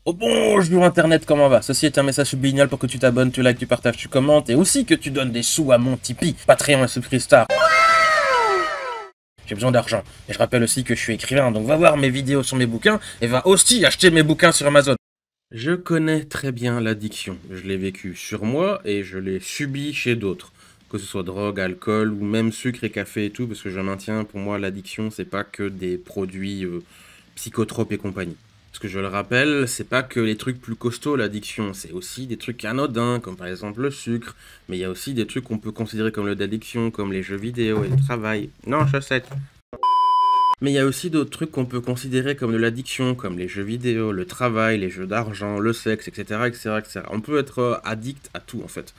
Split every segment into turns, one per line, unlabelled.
Oh bonjour internet, comment va? Ceci est un message subliminal pour que tu t'abonnes, tu likes, tu partages, tu commentes et aussi que tu donnes des sous à mon Tipeee, Patreon et Subscripstar. J'ai besoin d'argent. Et je rappelle aussi que je suis écrivain, donc va voir mes vidéos sur mes bouquins et va aussi acheter mes bouquins sur Amazon. Je connais très bien l'addiction. Je l'ai vécu sur moi et je l'ai subi chez d'autres. Que ce soit drogue, alcool ou même sucre et café et tout, parce que je maintiens, pour moi, l'addiction, c'est pas que des produits psychotropes et compagnie. Parce que je le rappelle, c'est pas que les trucs plus costauds, l'addiction, c'est aussi des trucs anodins, comme par exemple le sucre, mais il y a aussi des trucs qu'on peut considérer comme l'addiction, comme les jeux vidéo et le travail. Non, chaussettes. Mais il y a aussi d'autres trucs qu'on peut considérer comme de l'addiction, comme les jeux vidéo, le travail, les jeux d'argent, le sexe, etc., etc., etc. On peut être addict à tout, en fait.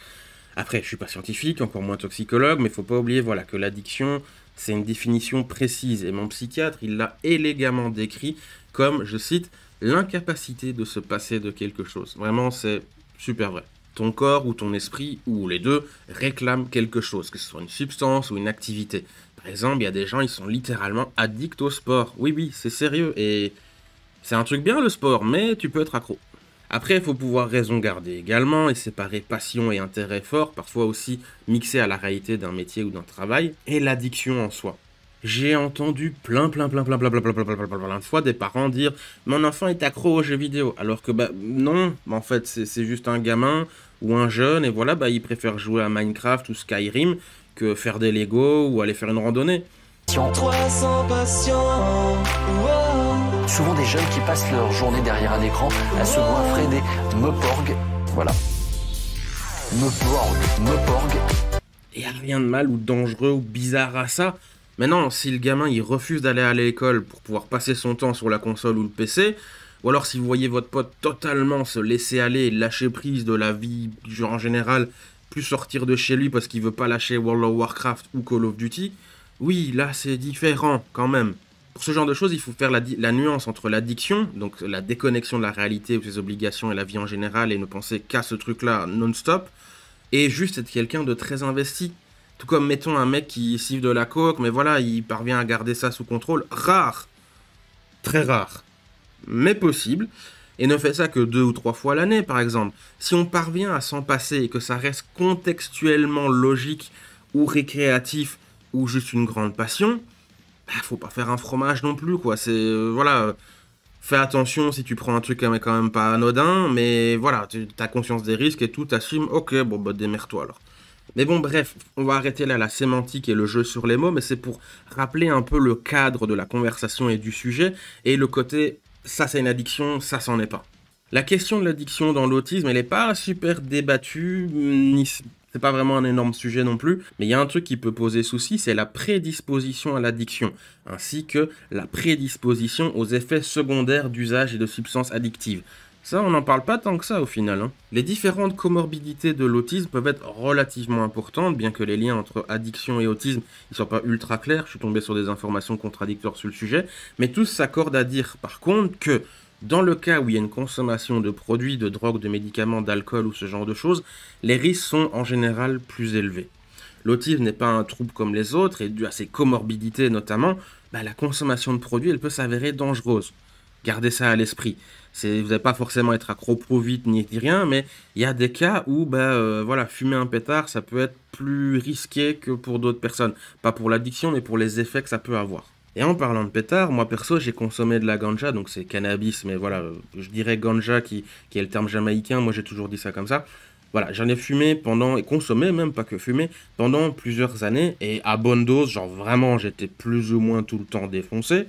Après, je suis pas scientifique, encore moins toxicologue, mais faut pas oublier, voilà, que l'addiction, c'est une définition précise. Et mon psychiatre, il l'a élégamment décrit comme, je cite, l'incapacité de se passer de quelque chose. Vraiment, c'est super vrai. Ton corps ou ton esprit, ou les deux, réclament quelque chose, que ce soit une substance ou une activité. Par exemple, il y a des gens, ils sont littéralement addicts au sport. Oui, oui, c'est sérieux, et c'est un truc bien le sport, mais tu peux être accro. Après, il faut pouvoir raison garder également et séparer passion et intérêt fort, parfois aussi mixé à la réalité d'un métier ou d'un travail, et l'addiction en soi. J'ai entendu plein de fois des parents dire mon enfant est accro aux jeux vidéo, alors que bah non, en fait c'est juste un gamin ou un jeune et voilà bah il préfère jouer à Minecraft ou Skyrim que faire des Lego ou aller faire une randonnée.
Toi sans patient, souvent des jeunes qui passent leur journée derrière un écran à se goinfrer des meuporgs. Voilà. Meuporg.
Et y a rien de mal ou dangereux ou bizarre à ça. Mais non, si le gamin il refuse d'aller à l'école pour pouvoir passer son temps sur la console ou le PC, ou alors si vous voyez votre pote totalement se laisser aller, lâcher prise de la vie, genre en général, plus sortir de chez lui parce qu'il veut pas lâcher World of Warcraft ou Call of Duty, oui, là c'est différent quand même. Pour ce genre de choses, il faut faire la nuance entre l'addiction, donc la déconnexion de la réalité ou ses obligations et la vie en général, et ne penser qu'à ce truc-là non-stop, et juste être quelqu'un de très investi. Tout comme, mettons, un mec qui siffle de la coke, mais voilà, il parvient à garder ça sous contrôle. Rare. Très rare. Mais possible. Et ne fait ça que 2 ou 3 fois l'année, par exemple. Si on parvient à s'en passer et que ça reste contextuellement logique ou récréatif ou juste une grande passion, bah, faut pas faire un fromage non plus, quoi. C'est, voilà, fais attention si tu prends un truc quand même pas anodin, mais voilà, tu as conscience des risques et tout, t'assumes, ok, bon, bah démerde-toi alors. Mais bon, bref, on va arrêter là la sémantique et le jeu sur les mots, mais c'est pour rappeler un peu le cadre de la conversation et du sujet, et le côté, ça c'est une addiction, ça c'en est pas. La question de l'addiction dans l'autisme, elle n'est pas super débattue, ni c'est pas vraiment un énorme sujet non plus, mais il y a un truc qui peut poser souci, c'est la prédisposition à l'addiction, ainsi que la prédisposition aux effets secondaires d'usage et de substances addictives. Ça, on n'en parle pas tant que ça au final. Les différentes comorbidités de l'autisme peuvent être relativement importantes, bien que les liens entre addiction et autisme ne soient pas ultra clairs. Je suis tombé sur des informations contradictoires sur le sujet, mais tous s'accordent à dire par contre que dans le cas où il y a une consommation de produits, de drogues, de médicaments, d'alcool ou ce genre de choses, les risques sont en général plus élevés. L'autisme n'est pas un trouble comme les autres, et dû à ses comorbidités notamment, la consommation de produits elle peut s'avérer dangereuse. Gardez ça à l'esprit. Vous n'allez pas forcément être accro trop vite ni rien, mais il y a des cas où voilà, fumer un pétard, ça peut être plus risqué que pour d'autres personnes. Pas pour l'addiction, mais pour les effets que ça peut avoir. Et en parlant de pétard, moi perso, j'ai consommé de la ganja, donc c'est cannabis, mais voilà, je dirais ganja qui est le terme jamaïcain, moi j'ai toujours dit ça comme ça. Voilà, j'en ai fumé pendant, et consommé même, pas que fumé, pendant plusieurs années, et à bonne dose, genre vraiment, j'étais plus ou moins tout le temps défoncé.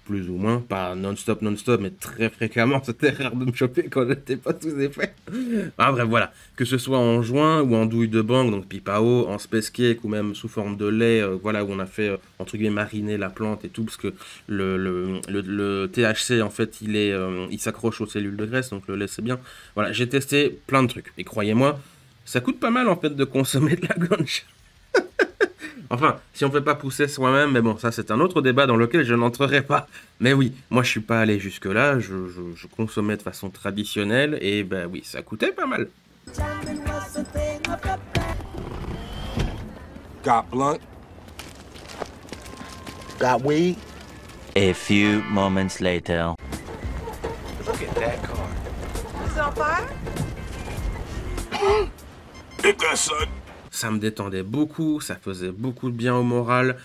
Plus ou moins, pas non-stop, mais très fréquemment, c'était rare de me choper quand j'étais pas tous effets. Ah bref, voilà, que ce soit en joint ou en douille de banque, donc pipe à eau, en space cake ou même sous forme de lait, voilà, où on a fait, entre guillemets, mariner la plante et tout, parce que le THC, en fait, il s'accroche aux cellules de graisse, donc le lait, c'est bien. Voilà, j'ai testé plein de trucs, et croyez-moi, ça coûte pas mal, en fait, de consommer de la ganja. Enfin, si on ne fait pas pousser soi-même, mais bon, ça c'est un autre débat dans lequel je n'entrerai pas. Mais oui, moi je suis pas allé jusque-là, je consommais de façon traditionnelle, et ben oui, ça coûtait pas mal.
Got blunt, Got weed?
A few moments later.
Look at that car.
Is it on fire?
Hit that, son.
Ça me détendait beaucoup, ça faisait beaucoup de bien au moral.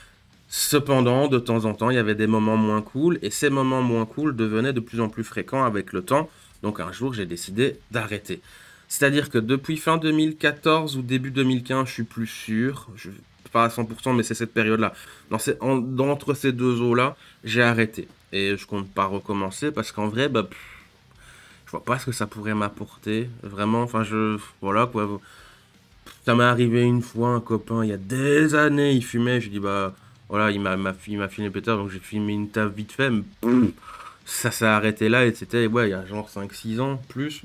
Cependant, de temps en temps, il y avait des moments moins cool, et ces moments moins cool devenaient de plus en plus fréquents avec le temps. Donc un jour, j'ai décidé d'arrêter. C'est-à-dire que depuis fin 2014 ou début 2015, je suis plus sûr, pas à 100%, mais c'est cette période-là. Entre ces deux eaux-là, j'ai arrêté. Et je compte pas recommencer, parce qu'en vrai, je vois pas ce que ça pourrait m'apporter. Vraiment, enfin, voilà, quoi. Ça m'est arrivé une fois, un copain, il y a des années, il fumait, je dis, voilà, il m'a filé le pétard, donc j'ai filmé une taf vite fait, mais ça s'est arrêté là, et c'était, ouais, il y a genre 5-6 ans, plus,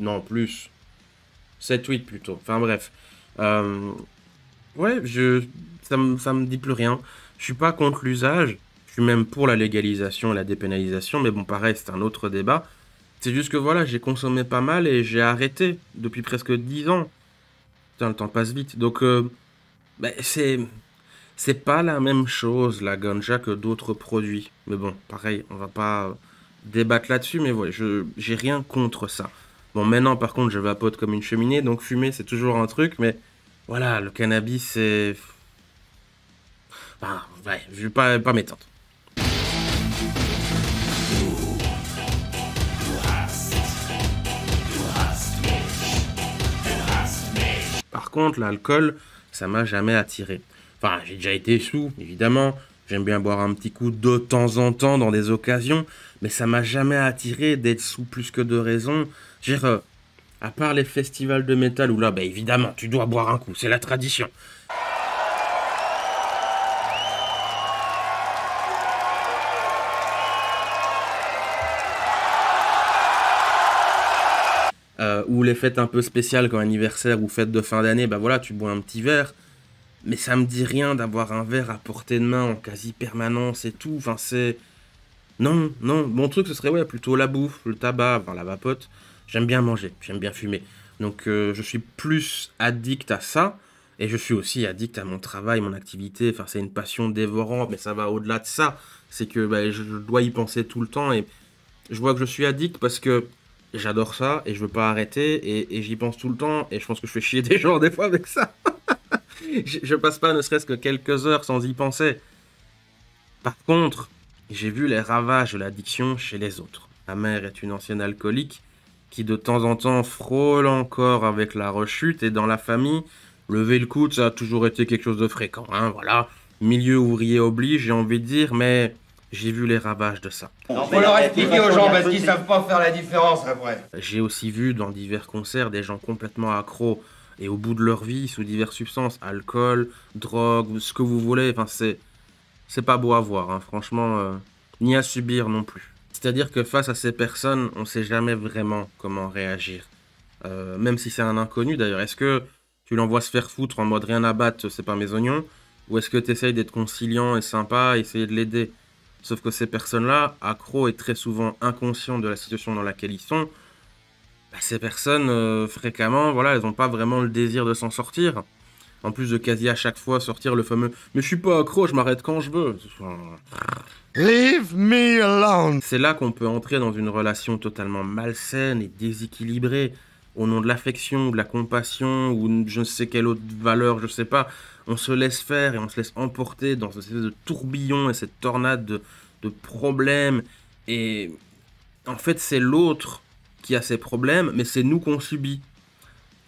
7-8 plutôt, enfin bref. Ouais, ça me dit plus rien, je suis pas contre l'usage, je suis même pour la légalisation et la dépénalisation, mais bon, pareil, c'est un autre débat. C'est juste que voilà, j'ai consommé pas mal et j'ai arrêté depuis presque 10 ans. Putain, le temps passe vite, donc c'est pas la même chose, la ganja, que d'autres produits. Mais bon, pareil, on va pas débattre là-dessus, mais ouais, j'ai rien contre ça. Bon, maintenant, par contre, je vapote comme une cheminée, donc fumer, c'est toujours un truc, mais voilà, le cannabis, c'est... Enfin, ouais, je vais pas m'étendre. Par contre, l'alcool, ça m'a jamais attiré. Enfin, j'ai déjà été sous, évidemment. J'aime bien boire un petit coup de temps en temps dans des occasions. Mais ça m'a jamais attiré d'être sous plus que de raison. Je veux dire, à part les festivals de métal où là, évidemment, tu dois boire un coup. C'est la tradition. Ou les fêtes un peu spéciales comme anniversaire ou fête de fin d'année, voilà, tu bois un petit verre. Mais ça me dit rien d'avoir un verre à portée de main en quasi permanence et tout. Enfin, c'est... Non. Mon truc, ce serait, ouais, plutôt la bouffe, le tabac, enfin, la vapote. J'aime bien manger, j'aime bien fumer. Donc, je suis plus addict à ça. Et je suis aussi addict à mon travail, mon activité. Enfin, c'est une passion dévorante, mais ça va au-delà de ça. C'est que je dois y penser tout le temps. Et je vois que je suis addict parce que j'adore ça et je veux pas arrêter. Et j'y pense tout le temps. Et je pense que je fais chier des gens des fois avec ça. Je passe pas ne serait-ce que quelques heures sans y penser. Par contre, j'ai vu les ravages de l'addiction chez les autres. Ma mère est une ancienne alcoolique qui de temps en temps frôle encore avec la rechute, et dans la famille, lever le coude, ça a toujours été quelque chose de fréquent, hein, voilà. Milieu ouvrier oblige, j'ai envie de dire, mais j'ai vu les ravages de ça.
Faut leur expliquer aux gens parce qu'ils savent pas faire la différence après.
J'ai aussi vu dans divers concerts des gens complètement accros et au bout de leur vie sous diverses substances, alcool, drogue, ce que vous voulez, enfin c'est pas beau à voir, hein, franchement, ni à subir non plus. C'est-à-dire que face à ces personnes, on sait jamais vraiment comment réagir. Même si c'est un inconnu d'ailleurs, est-ce que tu l'envoies se faire foutre en mode rien à battre, c'est pas mes oignons, ou est-ce que tu essayes d'être conciliant et sympa, essayer de l'aider? Sauf que ces personnes-là, accros et très souvent inconscients de la situation dans laquelle ils sont, ces personnes, fréquemment, voilà, elles n'ont pas vraiment le désir de s'en sortir. En plus de quasi à chaque fois sortir le fameux « Mais je suis pas accro, je m'arrête quand je veux ».
Leave me alone.
C'est là qu'on peut entrer dans une relation totalement malsaine et déséquilibrée, au nom de l'affection, de la compassion, ou je ne sais quelle autre valeur, je sais pas. On se laisse faire et on se laisse emporter dans cette espèce de tourbillon et cette tornade de problèmes. Et en fait, c'est l'autre qui a ses problèmes, mais c'est nous qu'on subit.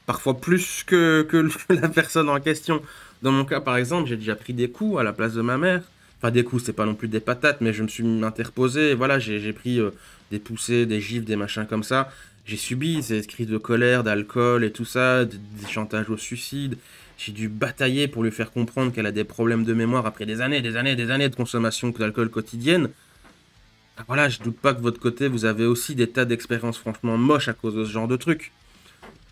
Parfois plus que la personne en question. Dans mon cas, par exemple, j'ai déjà pris des coups à la place de ma mère. Enfin, des coups, c'est pas non plus des patates, mais je me suis interposé. Voilà, j'ai pris des poussées, des gifles, des machins comme ça. J'ai subi ces crises de colère, d'alcool et tout ça, des chantages au suicide. J'ai dû batailler pour lui faire comprendre qu'elle a des problèmes de mémoire après des années de consommation d'alcool quotidienne. Voilà, je doute pas que de votre côté, vous avez aussi des tas d'expériences franchement moches à cause de ce genre de trucs.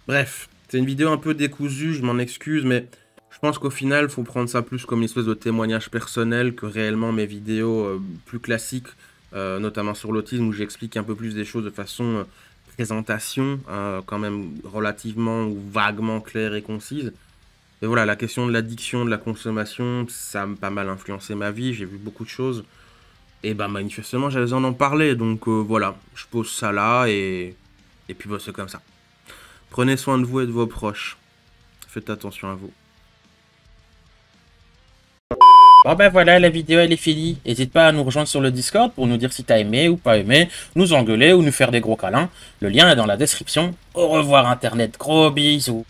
Bref, c'est une vidéo un peu décousue, je m'en excuse, mais je pense qu'au final, il faut prendre ça plus comme une espèce de témoignage personnel que réellement mes vidéos plus classiques, notamment sur l'autisme, où j'explique un peu plus des choses de façon présentation, quand même relativement ou vaguement claire et concise. Et voilà, la question de l'addiction, de la consommation, ça a pas mal influencé ma vie, j'ai vu beaucoup de choses. Et bah manifestement j'avais besoin d'en parler, donc voilà, je pose ça là et puis bah, c'est comme ça. Prenez soin de vous et de vos proches. Faites attention à vous.
Bon ben voilà, la vidéo elle est finie. N'hésite pas à nous rejoindre sur le Discord pour nous dire si t'as aimé ou pas aimé, nous engueuler ou nous faire des gros câlins. Le lien est dans la description. Au revoir Internet, gros bisous.